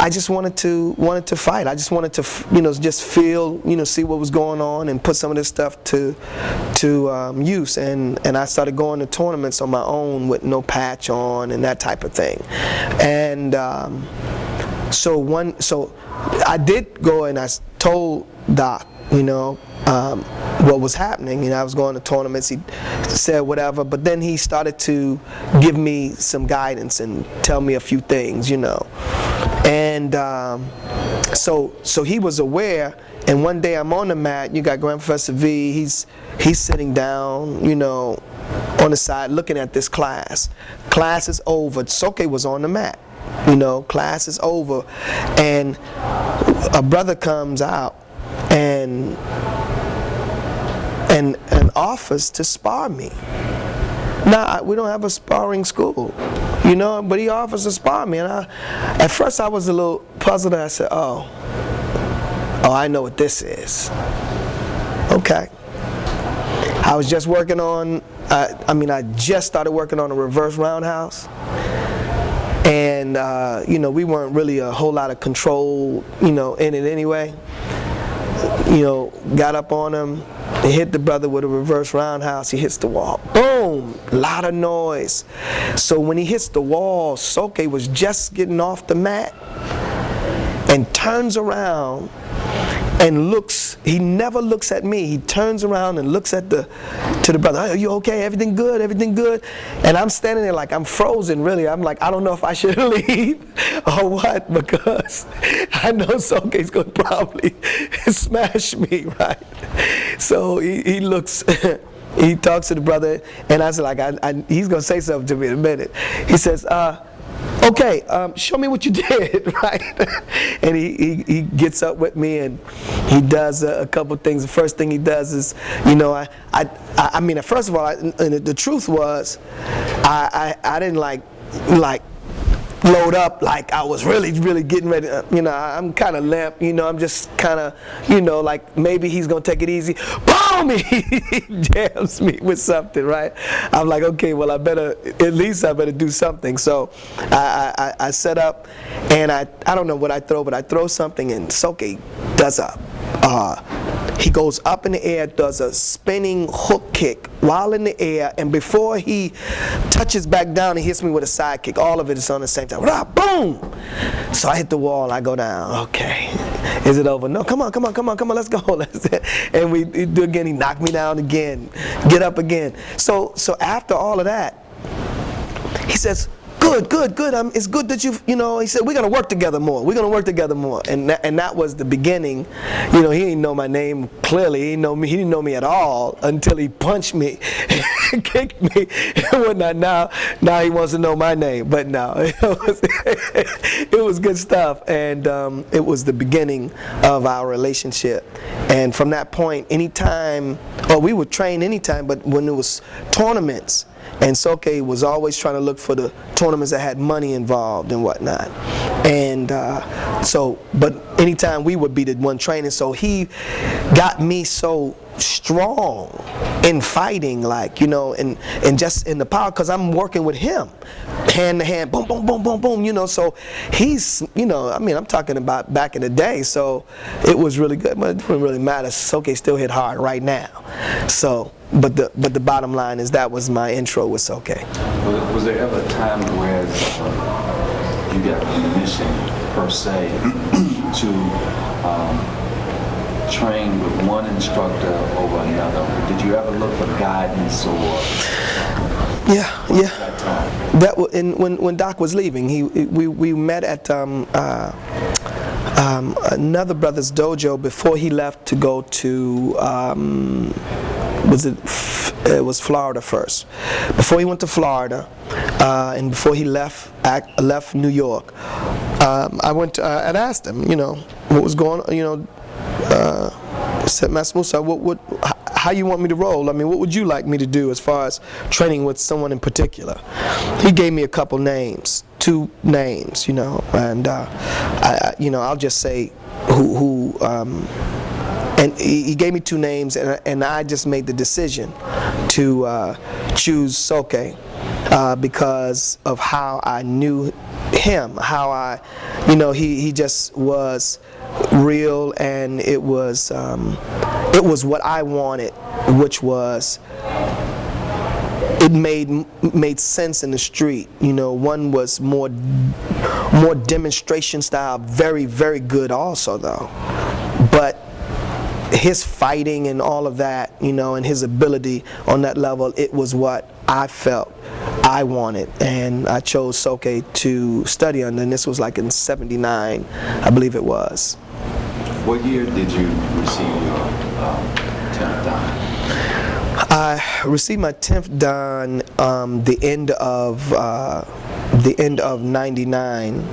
I just wanted to fight. I just wanted to, just feel, see what was going on and put some of this stuff to use. And I started going to tournaments on my own with no patch on and that type of thing. And so I did go and I told Doc, what was happening. I was going to tournaments. He said whatever, but then he started to give me some guidance and tell me a few things, And so he was aware. And one day I'm on the mat. You got Grandmaster V. He's sitting down, on the side looking at this class. Class is over. Soke was on the mat. Class is over, and a brother comes out and offers to spar me. Now, we don't have a sparring school, but he offers to spar me. And at first I was a little puzzled. I said, oh, I know what this is. Okay. I was just working on, I just started working on a reverse roundhouse. And, we weren't really a whole lot of control, in it anyway. Got up on him, he hit the brother with a reverse roundhouse, he hits the wall. Boom! A lot of noise. So when he hits the wall, Soke was just getting off the mat and turns around and looks. He never looks at me. He turns around and looks at the brother. Are you okay? Everything good? Everything good? And I'm standing there like I'm frozen, really. I'm like, I don't know if I should leave or what, because I know Soke's going to probably smash me, right? So he looks, he talks to the brother, and I said, like, he's going to say something to me in a minute. He says, okay, show me what you did, right? And he gets up with me and he does a couple things. The first thing he does is, I mean, first of all, the truth was, I didn't like load up like I was really getting ready. I'm kind of limp. I'm just kind of, like maybe he's gonna take it easy. Boom! He jams me with something, right? I'm like, okay, well, at least I better do something. So I set up, and I don't know what I throw, but I throw something, and Soke does he goes up in the air, does a spinning hook kick while in the air, and before he touches back down, he hits me with a side kick. All of it is on the same time. Boom! So I hit the wall, I go down. Okay. Is it over? No, come on, let's go. And we do again, he knocked me down again. Get up again. So after all of that, he says, Good. It's good that he said, we're going to work together more. And that was the beginning. He didn't know my name clearly. He didn't know me at all until he punched me, kicked me, and whatnot. Now he wants to know my name. But no, it was good stuff. And it was the beginning of our relationship. And from that point, we would train anytime, but when it was tournaments, and Soke was always trying to look for the tournaments that had money involved and whatnot. And but anytime we would be the one training, so he got me so strong in fighting, and just in the power, because I'm working with him, hand to hand, boom, boom, boom, boom, boom, so he's, I'm talking about back in the day, so it was really good, but it didn't really matter. Soke still hit hard right now. So, but the bottom line is that was my intro with Soke. Was there ever a time where you got permission, per se, to train with one instructor over another? Did you ever look for guidance or? Yeah. That when Doc was leaving, we met at another brother's dojo before he left to go to it was Florida first. Before he went to Florida, and before he left New York, I went to, and asked him, what was going on, said, Master Musa, how you want me to roll? I mean, what would you like me to do as far as training with someone in particular? He gave me a couple names, 2 names, and I'll just say who and he gave me 2 names, and I just made the decision to choose Soke because of how I knew him, how I, he just was real, and it was what I wanted, which was, it made sense in the street. One was more demonstration style, very, very good also though, but his fighting and all of that, and his ability on that level, it was what I felt I wanted, and I chose Soke to study under, and this was like in '79, I believe it was. What year did you receive your 10th dan? I received my 10th dan the end of '99.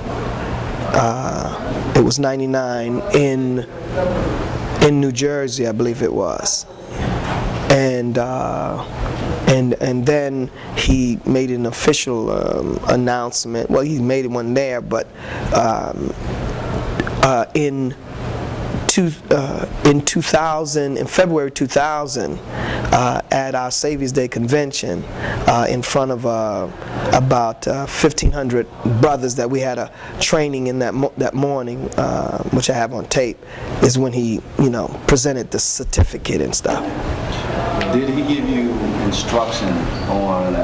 It was '99 in New Jersey, I believe it was, and then he made an official announcement. Well, he made one there, but in 2000, in February 2000, at our Savior's Day convention, in front of about 1,500 brothers that we had a training in that morning, which I have on tape, is when he, presented the certificate and stuff. Did he give you instruction on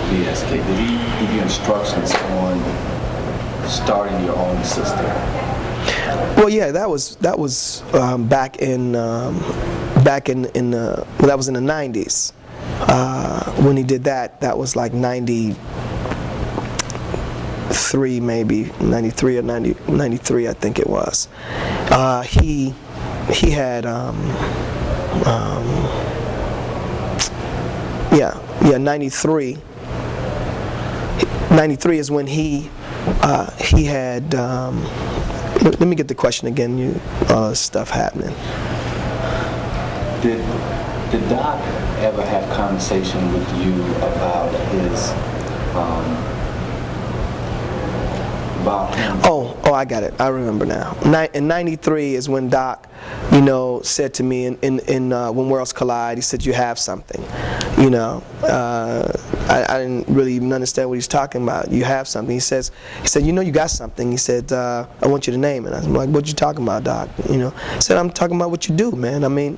VSK? Did he give you instructions on starting your own system? Well, yeah, that was back in that was in the '90s when he did that. That was like '93, maybe '93 or '93, I think it was. He had '93. '93 is when he had. Let me get the question again. Stuff happening. Did Doc ever have conversation with you about his about him? Oh, I got it. I remember now. In '93 is when Doc, said to me in When Worlds Collide, he said, "You have something." I didn't really even understand what he's talking about. You have something. He said, you got something. He said, I want you to name it. I'm like, what you talking about, Doc? He said, I'm talking about what you do, man. I mean,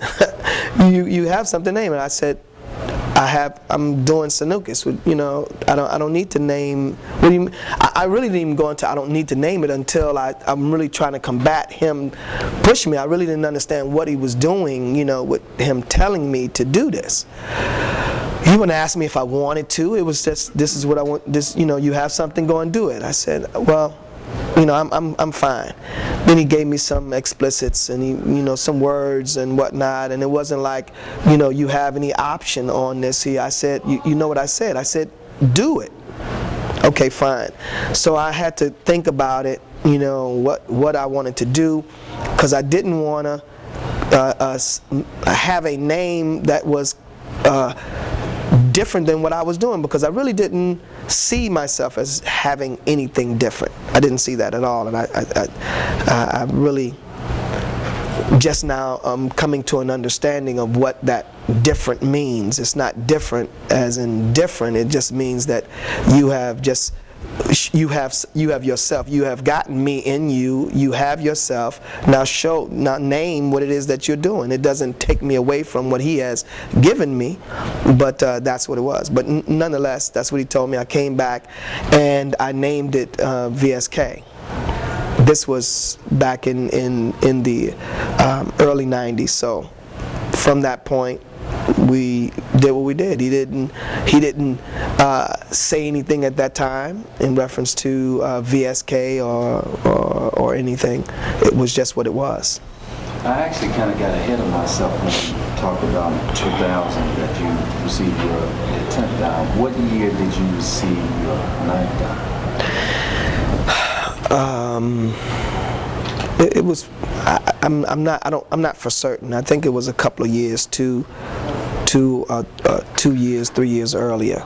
you have something, name it. I said, I'm doing Sanuces. I don't need to name. What do you mean? I really didn't even go into I don't need to name it until I'm really trying to combat him pushing me. I really didn't understand what he was doing, with him telling me to do this. He wouldn't ask me if I wanted to. It was just, this is what I want. This, you have something, go and do it. I said, well, I'm fine. Then he gave me some explicits and he, some words and whatnot, and it wasn't like, you have any option on this. I said, you know what I said? I said, do it. Okay, fine. So I had to think about it, what I wanted to do, because I didn't want to have a name that was different than what I was doing, because I really didn't see myself as having anything different. I didn't see that at all, and I really just now coming to an understanding of what that different means. It's not different as in different. It just means that you have yourself. You have gotten me in you. You have yourself. Now name what it is that you're doing. It doesn't take me away from what he has given me, but that's what it was. But nonetheless, that's what he told me. I came back and I named it VSK. This was back in the early '90s. So from that point, we did what we did. He didn't say anything at that time in reference to VSK or anything. It was just what it was. I actually kind of got ahead of myself when you talked about 2000 that you received your 10th dan. What year did you receive your 9th dan? It was. I'm not for certain. I think it was a couple of years, 2 years, 3 years earlier.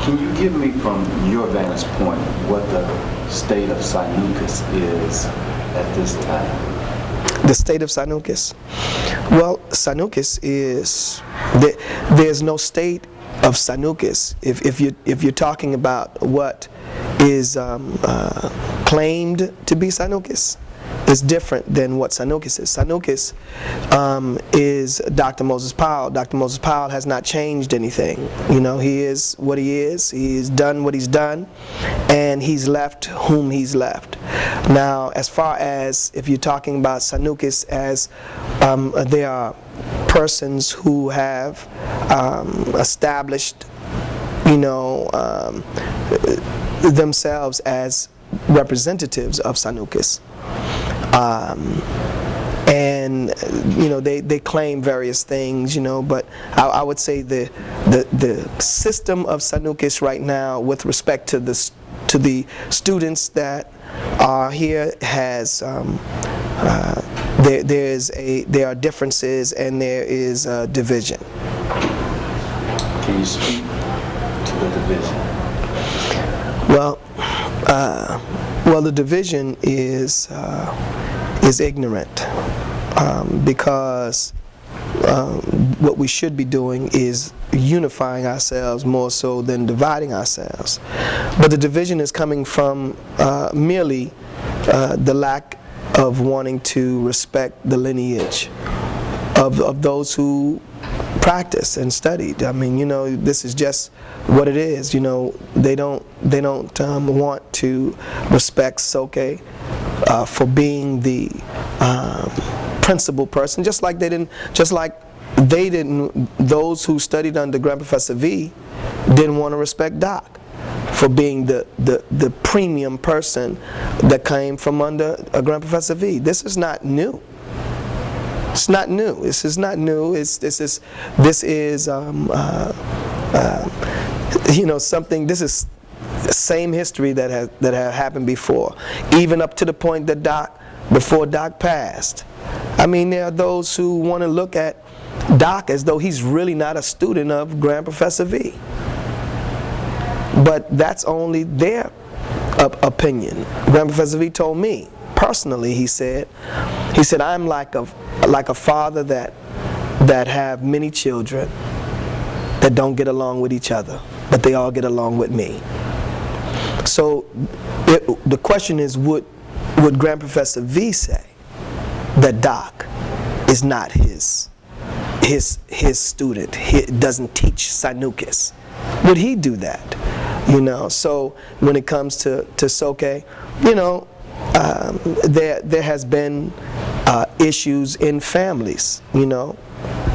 Can you give me from your vantage point what the state of Sanuces is at this time? The state of Sanuces? Well, Sanuces is There's no state of Sanuces. If you're talking about what is claimed to be Sanuces, is different than what Sanuces is. Sanuces is Dr. Moses Powell. Dr. Moses Powell has not changed anything. You know, he is what he is. He's done what he's done, and he's left whom he's left. Now, as far as if you're talking about Sanuces as there are persons who have established, you know, themselves as representatives of Sanuces. And you know, they claim various things, you know, but I would say the system of Sanuces right now, with respect to the students that are here, has there are differences and there is a division. Can you speak to the division? Well, the division is ignorant, because what we should be doing is unifying ourselves more so than dividing ourselves. But the division is coming from merely the lack of wanting to respect the lineage of those who practiced and studied. I mean, you know, this is just what it is. You know, they don't want to respect Soke for being the principal person, just like they didn't. Those who studied under Grandmaster V didn't want to respect Doc for being the premium person that came from under Grandmaster V. This is not new. It's not new. This is not new. This is you know, something. This is the same history that have happened before, even up to the point that before Doc passed. I mean, there are those who want to look at Doc as though he's really not a student of Grandmaster V. But that's only their opinion. Grandmaster V told me personally. He said, I'm like a father that have many children that don't get along with each other, but they all get along with me. So the question is, would Grandmaster V say that Doc is not his student? He doesn't teach Sanuces. Would he do that? You know. So when it comes to Soke, you know, there has been issues in families. You know,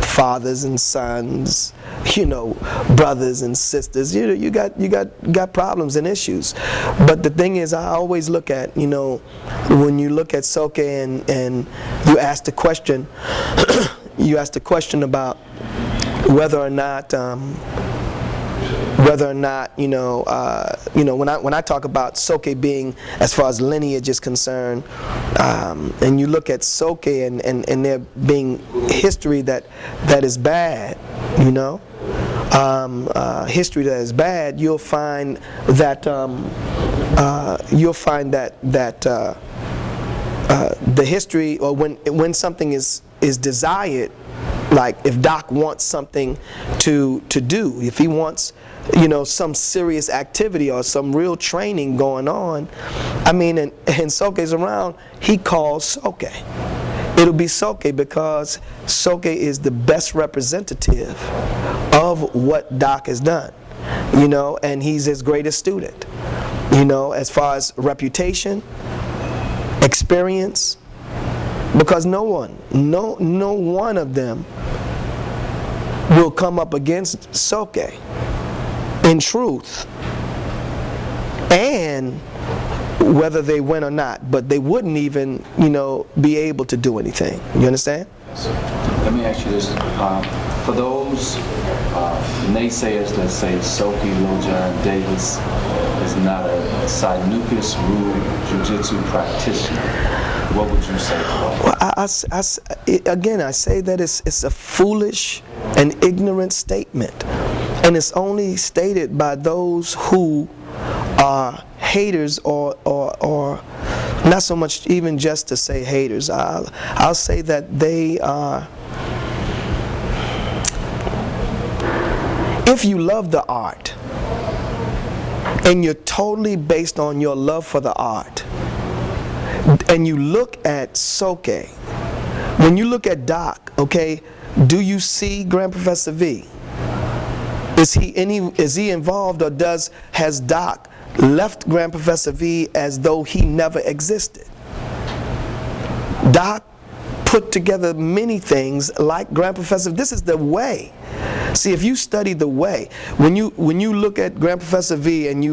fathers and sons, you know, brothers and sisters. You know, you got problems and issues. But the thing is, I always look at, you know, when you look at Soke and you ask the question, about whether or not you know, when I talk about Soke being, as far as lineage is concerned, and you look at Soke and there being history that is bad, you know, history that is bad, you'll find that the history, or when something is desired, like if Doc wants something to do, if he wants, you know, some serious activity or some real training going on, I mean, and Soke's around, he calls Soke. It'll be Soke, because Soke is the best representative of what Doc has done, you know, and he's his greatest student, you know, as far as reputation, experience, because no one of them will come up against Soke in truth, and whether they win or not, but they wouldn't even, you know, be able to do anything. You understand? So, let me ask you this. For those naysayers that say Soke Little John Davis is not a Sanuces Ryu Jiu-Jitsu practitioner, what would you say to that? Well, again, I say that it's a foolish and ignorant statement, and it's only stated by those who are haters, or not so much even just to say haters. I'll say that they are if you love the art, and you're totally based on your love for the art, and you look at Soke, when you look at Doc, okay, do you see Grand Professor V? Is he involved, or has Doc left Grand Professor V as though he never existed? Doc put together many things like Grand Professor. This is the way. See, if you study the way, when you look at Grand Professor V and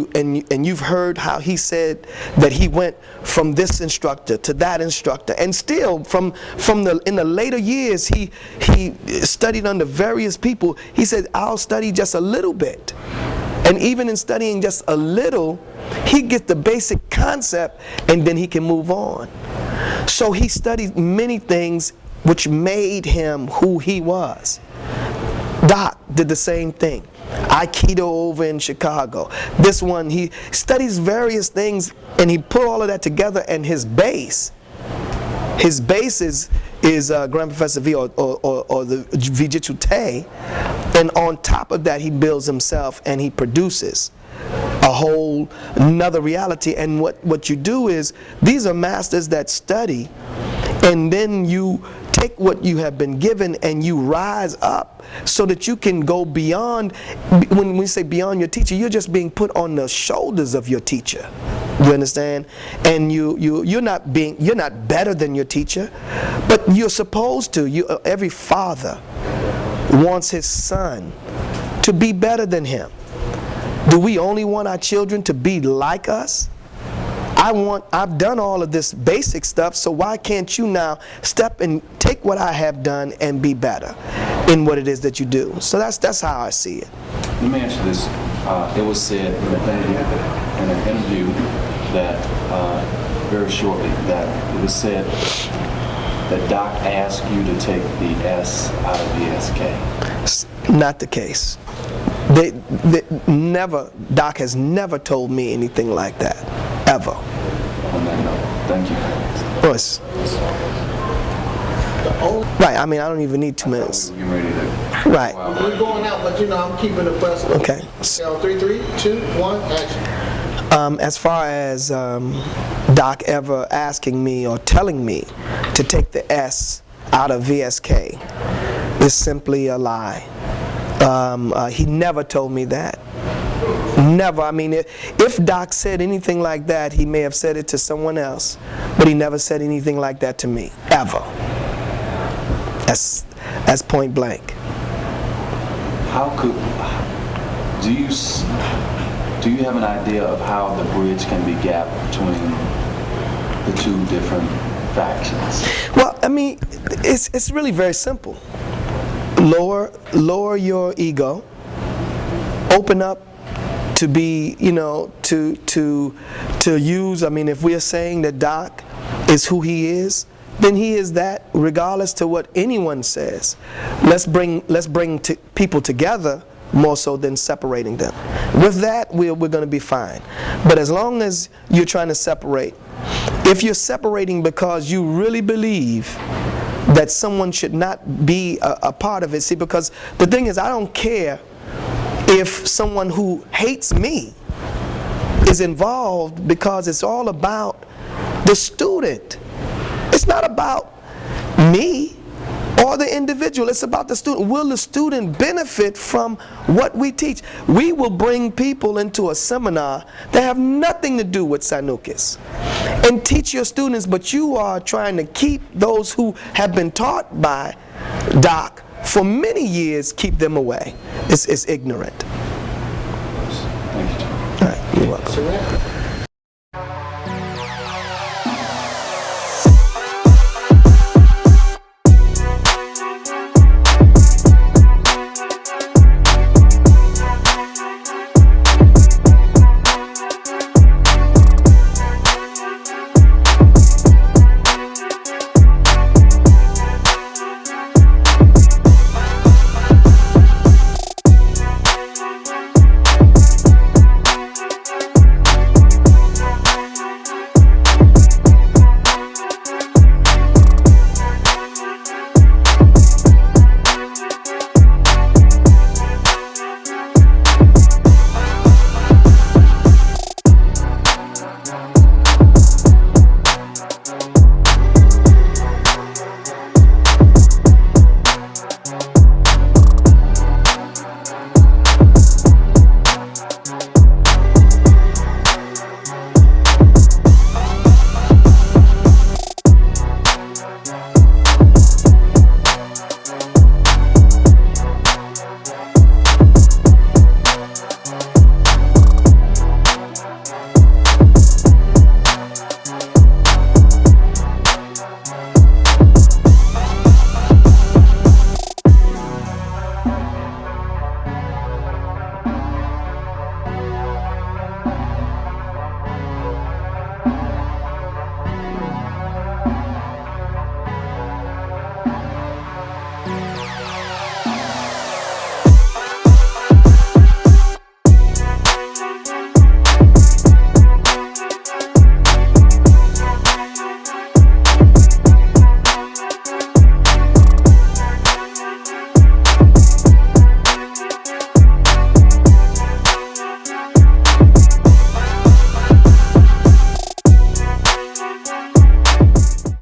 you've heard how he said that he went from this instructor to that instructor, and still in the later years he studied under various people. He said, I'll study just a little bit, and even in studying just a little, he gets the basic concept, and then he can move on. So he studied many things which made him who he was. Doc did the same thing. Aikido over in Chicago. This one, he studies various things, and he put all of that together, and his base is Grand Professor V or the Vijitsu Te, and on top of that he builds himself, and he produces a whole another reality. And what you do is, these are masters that study, and then you take what you have been given and you rise up so that you can go beyond. When we say beyond your teacher, you're just being put on the shoulders of your teacher. You understand? And you're not better than your teacher, but you're supposed to. Every father wants his son to be better than him. Do we only want our children to be like us? I've done all of this basic stuff, so why can't you now step and take what I have done and be better in what it is that you do? So that's how I see it. Let me ask you this. It was said in an interview that very shortly that it was said that Doc asked you to take the S out of VSK. Not the case. Doc has never told me anything like that, ever. On that note, thank you. Of course. Right, I mean, I don't even need 2 minutes. We're ready to. Right. We're going out, but I'm keeping the press. Okay. 3, 2, 1, action. As far as Doc ever asking me or telling me to take the S out of VSK is simply a lie. He never told me that. Never. I mean, if Doc said anything like that, he may have said it to someone else, but he never said anything like that to me, ever. That's point blank. Do you have an idea of how the bridge can be gapped between the two different factions? Well, I mean, it's really very simple. Lower your ego. Open up to be, to use. I mean, if we are saying that Doc is who he is, then he is that, regardless to what anyone says. Let's bring people together more so than separating them. With that, we're going to be fine. But as long as you're trying to separate, if you're separating because you really believe that someone should not be a part of it, see, because the thing is, I don't care if someone who hates me is involved, because it's all about the student. It's not about me or the individual. It's about the student. Will the student benefit from what we teach? We will bring people into a seminar that have nothing to do with Sanuces and teach your students, but you are trying to keep those who have been taught by Doc for many years, keep them away. It's ignorant. Thank you. All right, you're welcome. Bye.